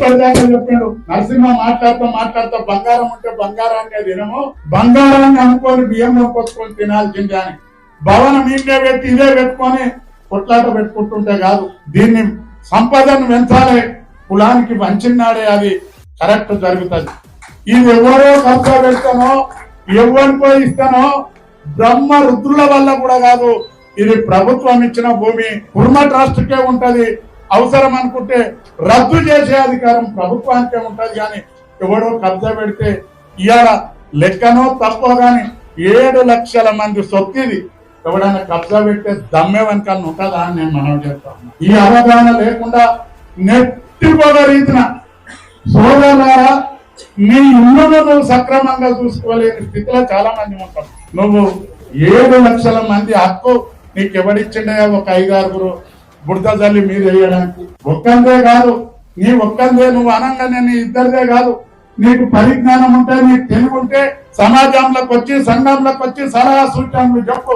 ఇప్పటిదాకా చెప్పాడు నరసింహ మాట్లాడుతూ బంగారం ఉంటే బంగారాన్ని తినము, బంగారాన్ని అనుకోని బియ్యంలో కొట్టుకొని తినాల్సిందే అని. భవనం ఇంకే పెట్టి ఇదే పెట్టుకొని కొట్లాట పెట్టుకుంటుంటే కాదు, దీన్ని సంపదను పెంచాలి, కులానికి వంచినాడే అది కరెక్ట్ జరుగుతుంది. ఇది ఎవరో కబ్జా పెడతానో ఎవరికో ఇస్తానో బ్రహ్మ రుద్రుల వల్ల కూడా కాదు, ఇది ప్రభుత్వం ఇచ్చిన భూమి కుర్మ ట్రస్ట్కే ఉంటది. అవసరం అనుకుంటే రద్దు చేసే అధికారం ప్రభుత్వానికే ఉంటది. కానీ ఎవడో కబ్జా పెడితే ఇవాళ లెక్కనో తప్పో గాని 7 లక్షల మంది సొత్తిది ఎవడైనా కబ్జా పెట్టే దమ్మే వెనకాల ఉంటుందా అని నేను మనం చేస్తాను. ఈ అవగాహన లేకుండా నెట్టిపోగరీతిన సోదరులారా, నీ ఇల్లును నువ్వు సక్రమంగా చూసుకోలేని స్థితిలో చాలా మంది ఉంటారు. నువ్వు 7 లక్షల మంది హక్కు నీకు ఎవడిచ్చిండే ఒక 5-6 బుడత జల్లి మీద వేయడానికి. ఒక్కందే కాదు, నీ ఒక్కందే నువ్వు అనంగానే నీ ఇద్దరిదే కాదు, నీకు పరిజ్ఞానం ఉంటే, నీకు తెలివి ఉంటే సమాజంలోకి వచ్చి సంఘంలోకి వచ్చి సలహా సూచనలు చెప్పు.